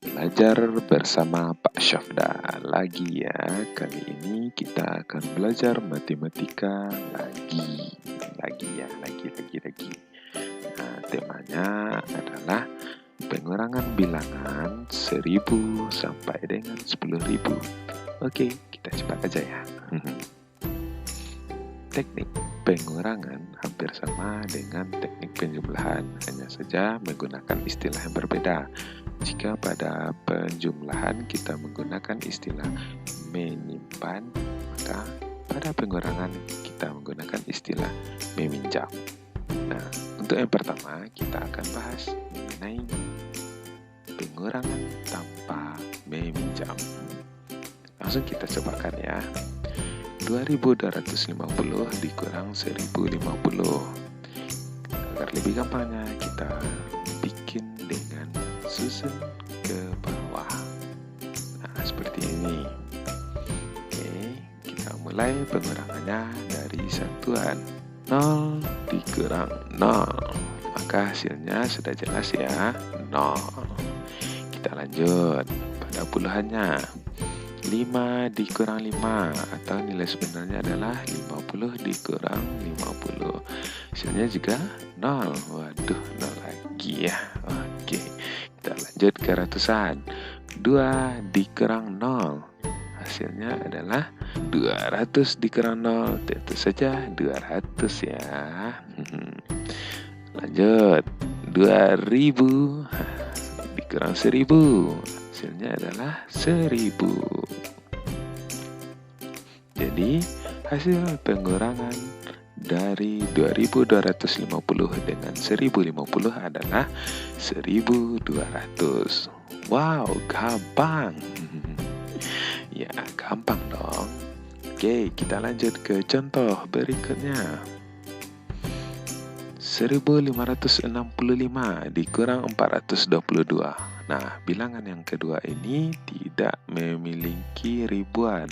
Belajar bersama Pak Syafda lagi ya. Kali ini kita akan belajar matematika lagi. Lagi. Nah, temanya adalah pengurangan bilangan 1000 sampai dengan 10.000. Oke, kita cepat aja ya. Teknik pengurangan hampir sama dengan teknik penjumlahan, hanya saja menggunakan istilah yang berbeda. Jika pada penjumlahan kita menggunakan istilah menyimpan, maka pada pengurangan kita menggunakan istilah meminjam. Nah, untuk yang pertama kita akan bahas mengenai pengurangan tanpa meminjam. Langsung kita cobakan ya. 2250 dikurang 1050. Agar lebih gampangnya kita bikin dengan susun ke bawah. Nah, seperti ini. Oke, kita mulai pengurangannya dari satuan 0 dikurang 0. Maka hasilnya sudah jelas ya, 0. Kita lanjut pada puluhannya. 5 dikurang 5 atau nilai sebenarnya adalah 50 dikurang 50. Hasilnya juga 0. Waduh, 0 lagi ya. Oke, kita lanjut ke ratusan. 2 dikurang 0. Hasilnya adalah 200 dikurang 0. Tentu saja 200 ya. Lanjut. 2000 dikurang 1000. Hasilnya adalah 1000. Jadi hasil pengurangan dari 2250 dengan 1050 adalah 1200. Wow, gampang. Ya, gampang dong. Oke, kita lanjut ke contoh berikutnya. 1565 dikurang 422. Nah, bilangan yang kedua ini tidak memiliki ribuan.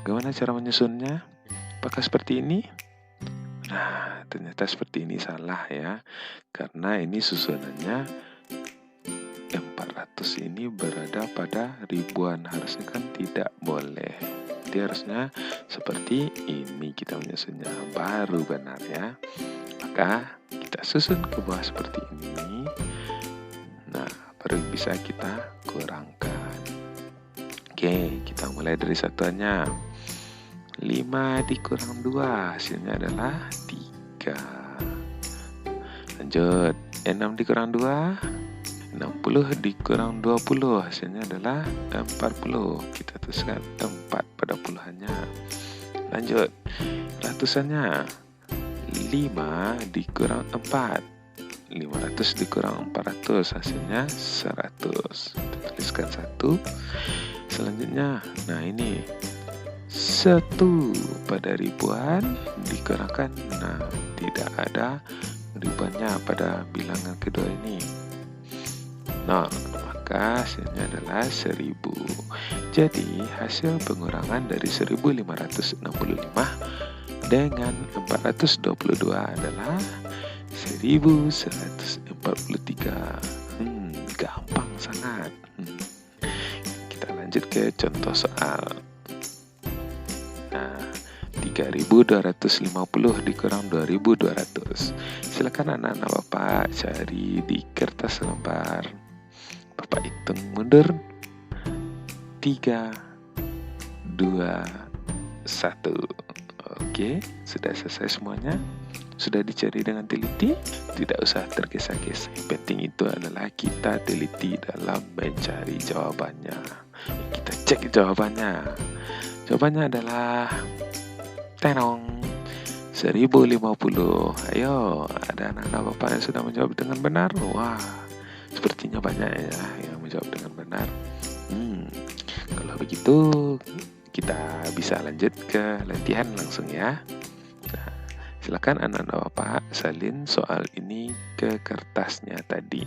Bagaimana cara menyusunnya? Apakah seperti ini? Nah, ternyata seperti ini salah ya. Karena ini susunannya 400 ini berada pada ribuan. Harusnya kan tidak boleh. Jadi harusnya seperti ini kita menyusunnya. Baru benar ya. Maka kita susun ke bawah seperti ini. Nah, baru bisa kita kurangkan. Oke, kita mulai dari satuannya. 5 dikurang 2, hasilnya adalah 3. Lanjut, 6 dikurang 2, 60 dikurang 20, hasilnya adalah 40. Kita tuliskan 4 pada puluhannya. Lanjut, ratusannya. 5 dikurang 4, 500 dikurang 400, hasilnya 100. Kita tuliskan 1. Selanjutnya, nah ini 1 pada ribuan dikurangkan, nah tidak ada ribuannya pada bilangan kedua ini. Nah, maka hasilnya adalah 1000. Jadi hasil pengurangan dari 1565 dengan 422 adalah 1143. Gampang sangat. Kita lanjut ke contoh soal. Nah, 3250 dikurang 2200. Silakan anak-anak Bapak cari di kertas lembar. Bapak hitung mundur. 3, 2, 1. Oke, sudah selesai semuanya. Sudah dicari dengan teliti, tidak usah tergesa-gesa. Yang penting itu adalah kita teliti dalam mencari jawabannya. Kita cek jawabannya. Jawabannya adalah tenong 1050. Ayo, ada anak-anak Bapak yang sudah menjawab dengan benar. Wah, sepertinya banyak ya yang menjawab dengan benar. Kalau begitu kita bisa lanjut ke latihan langsung ya. Nah, silakan anak-anak Bapak salin soal ini ke kertasnya tadi.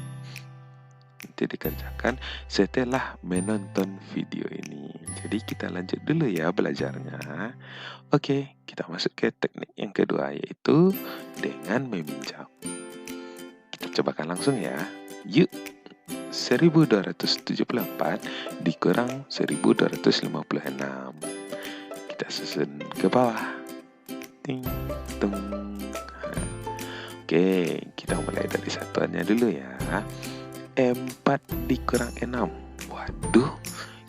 Nanti dikerjakan setelah menonton video ini. Jadi kita lanjut dulu ya belajarnya. Oke, kita masuk ke teknik yang kedua, yaitu dengan meminjam. Kita cobakan langsung ya. Yuk. 1274 dikurang 1256. Kita susun ke bawah. Ting, tung. Oke, kita mulai dari satuannya dulu ya. 4 dikurang 6. Waduh,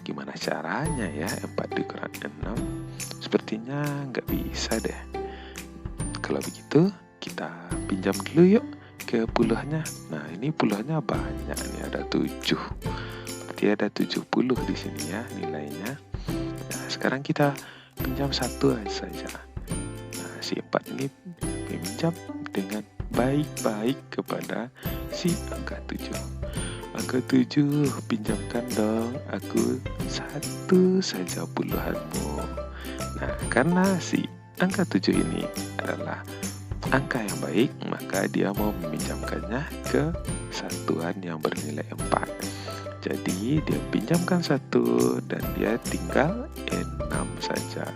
gimana caranya ya 4 dikurang 6? Sepertinya nggak bisa deh. Kalau begitu, kita pinjam dulu yuk ke puluhannya. Nah, ini puluhannya banyak nih, ada 7. Berarti ada 70 di sini ya nilainya. Nah, sekarang kita pinjam 1 saja. Nah, si 4 ini pinjam dengan baik-baik kepada si angka 7. Angka 7, pinjamkan dong aku 1 saja puluhanmu. Nah, karena si angka 7 ini adalah angka yang baik, maka dia mau meminjamkannya ke satuan yang bernilai 4. Jadi dia pinjamkan 1 dan dia tinggal 6 saja.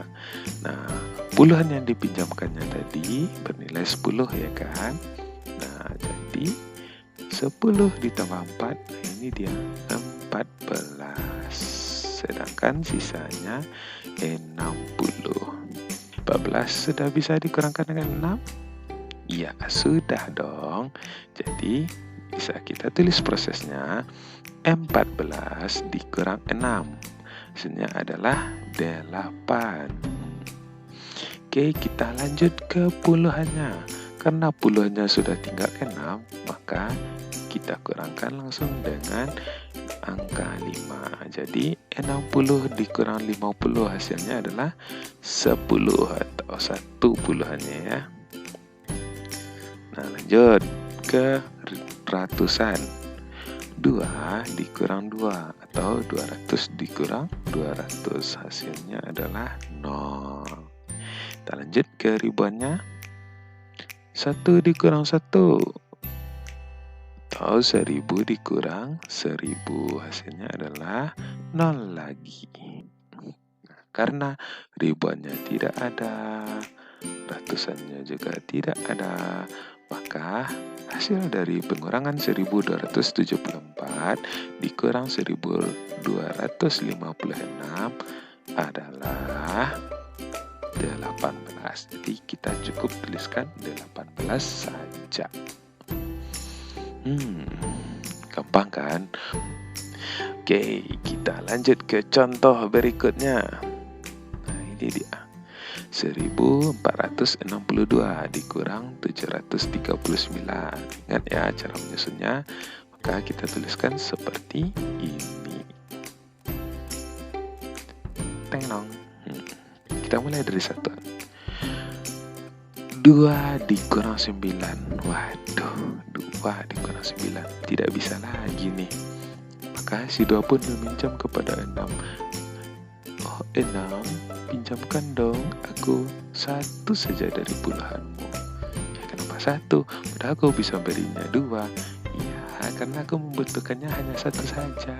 Nah, puluhan yang dipinjamkannya tadi bernilai 10 ya kan? Nah, jadi 10 ditambah 4, nah ini dia 14. Sedangkan sisanya 60. 14 sudah bisa dikurangkan dengan 6? Ya, sudah dong. Jadi, bisa kita tulis prosesnya. 14 dikurang 6. Hasilnya adalah 8. Oke, kita lanjut ke puluhannya. Karena puluhannya sudah tinggal 6, maka kita kurangkan langsung dengan angka 5. Jadi 60 dikurang 50 hasilnya adalah 10 atau 1 puluhannya ya. Nah, lanjut ke ratusan. 2 dikurang 2 atau 200 dikurang 200 hasilnya adalah 0. Kita lanjut ke ribuannya. 1 dikurang 1 atau 1000 dikurang 1000 hasilnya adalah 0 lagi. Nah, karena ribuannya tidak ada, ratusannya juga tidak ada, maka hasil dari pengurangan 1274 dikurang 1256 adalah 18. Jadi kita cukup tuliskan 18 saja. Gampang kan? Oke, kita lanjut ke contoh berikutnya. Nah, ini dia. 1462 dikurang 739. Ingat ya cara menyusunnya. Maka kita tuliskan seperti ini. Tengnong. Kita mulai dari satuan. 2 dikurang 9. Waduh, 2 dikurang 9. Tidak bisa lagi nih. Maka si 2 pun meminjam kepada 6. Oh, 6, pinjamkan dong aku 1 saja dari puluhanmu. Ya, kenapa 1? Padahal kau bisa berinya 2. Ya, karena aku membutuhkannya hanya 1 saja.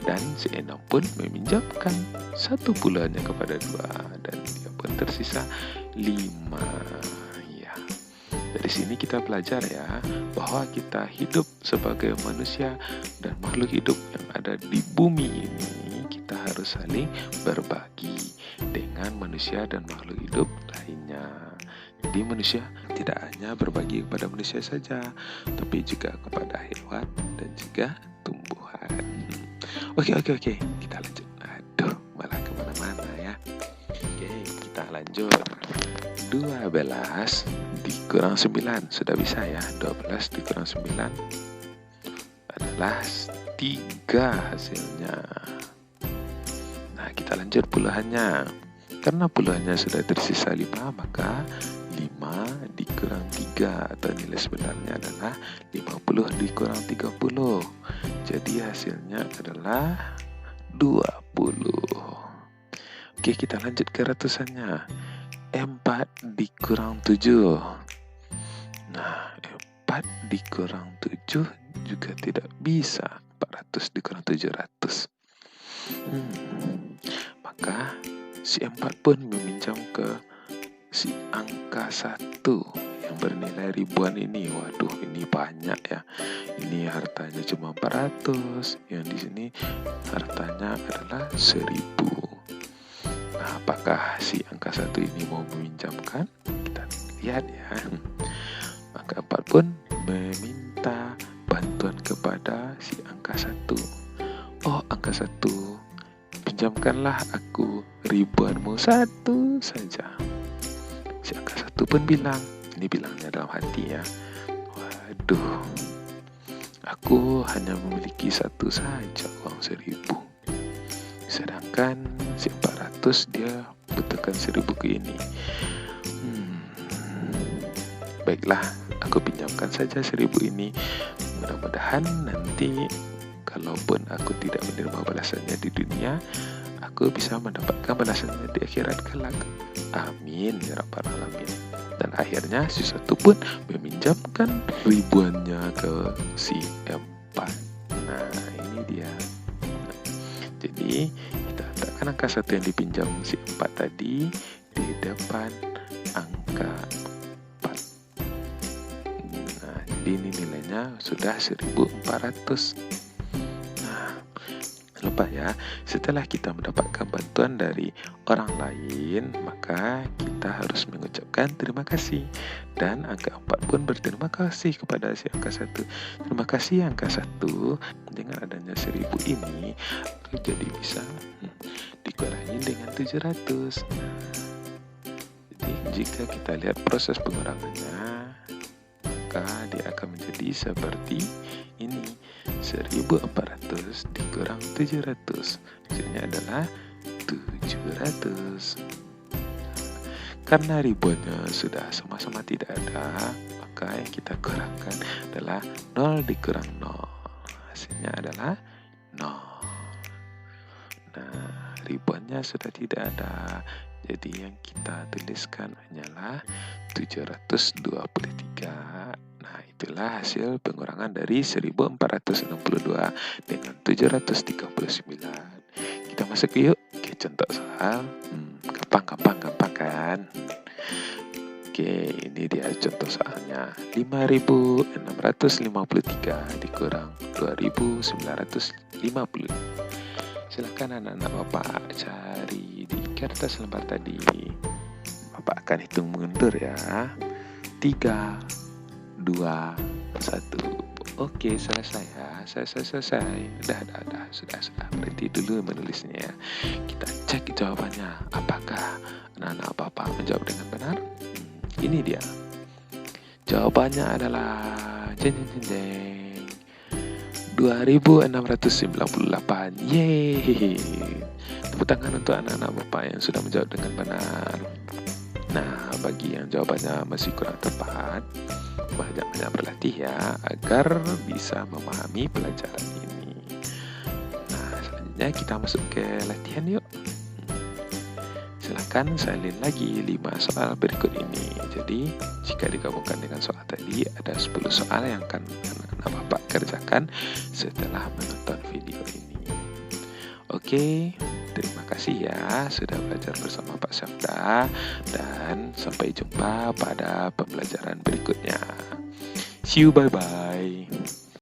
Dan si 6 pun meminjamkan 1 puluhannya kepada 2. Dan dia pun tersisa 5. Ya. Dari sini kita belajar ya, bahwa kita hidup sebagai manusia dan makhluk hidup yang ada di bumi ini, kita harus saling berbagi dengan manusia dan makhluk hidup lainnya. Jadi manusia tidak hanya berbagi kepada manusia saja, tapi juga kepada hewan dan juga tumbuhan. Oke, kita lanjut. Aduh, malah kemana-mana ya. Oke, kita lanjut. 12 dikurang 9. Sudah bisa ya. 12 dikurang 9 adalah 3 hasilnya. Nah, kita lanjut puluhannya. Karena puluhannya sudah tersisa 5, maka 5 dikurang 3 atau nilai sebenarnya adalah 50 dikurang 30. Jadi hasilnya adalah 20. Oke, kita lanjut ke ratusannya. 4 dikurang 7. Nah, 4 dikurang 7 juga tidak bisa. 400 dikurang 700. Maka si 4 pun meminjam ke si angka 1 yang bernilai ribuan ini. Waduh, ini banyak ya. Ini hartanya cuma 400. Yang di sini hartanya adalah 1000. Nah, apakah si angka 1 ini mau meminjamkan? Kita lihat ya. Angka 4 pun meminta bantuan kepada si angka 1. Oh, angka 1, pinjamkanlah aku ribuanmu 1 saja. Si angka 1 pun bilang, ini bilangnya dalam hati ya, waduh, aku hanya memiliki 1 saja uang 1000. Sedangkan si 400 dia butuhkan 1000 ke ini. Baiklah, aku pinjamkan saja 1000 ini. Mudah-mudahan nanti kalaupun aku tidak menerima balasannya di dunia, aku bisa mendapatkan balasannya di akhirat kelak. Amin ya rabbal alamin. Dan akhirnya si 1 pun meminjamkan ribuannya ke si 4. Nah, ini dia. Jadi kita letakkan angka 1 yang dipinjam si 4 tadi di depan angka 4. Nah, jadi ini nilainya sudah 1400. Lupa ya, setelah kita mendapatkan bantuan dari orang lain, maka kita harus mengucapkan terima kasih. Dan angka 4 pun berterima kasih kepada si angka 1. Terima kasih angka 1, dengan adanya 1000 ini, aku jadi bisa dikurangi dengan 700. Jadi jika kita lihat proses pengurangannya, maka dia akan menjadi seperti ini. 1400 dikurang 700, hasilnya adalah 700. Karena ribuannya sudah sama-sama tidak ada, maka yang kita kurangkan adalah 0 dikurang 0, hasilnya adalah 0. Nah, ribuannya sudah tidak ada, jadi yang kita tuliskan hanyalah 723. Nah, itulah hasil pengurangan dari 1462 dengan 739. Kita masuk yuk ke contoh soal. Gampang kan? Oke, ini dia contoh soalnya. 5.653 dikurang 2.950. Silakan anak-anak Bapak cari di kertas lembar tadi. Bapak akan hitung mundur ya. 3, 2, 1. Oke, selesai ya. Selesai. Udah. Sudah. Berhenti dulu menulisnya ya. Kita cek jawabannya. Apakah anak-anak Bapak menjawab dengan benar? Ini dia. Jawabannya adalah jeng 2698. Yeay. Tepuk tangan untuk anak-anak Bapak yang sudah menjawab dengan benar. Nah, bagi yang jawabannya masih kurang tepat, banyak-banyak berlatih ya, agar bisa memahami pelajaran ini. Nah, selanjutnya kita masuk ke latihan yuk. Silakan salin lagi 5 soal berikut ini. Jadi, jika digabungkan dengan soal tadi, ada 10 soal yang akan anak-anak Bapak kerjakan setelah menonton video ini. Oke, terima kasih ya sudah belajar bersama Pak Syafda, dan sampai jumpa pada pembelajaran berikutnya. See you, bye-bye.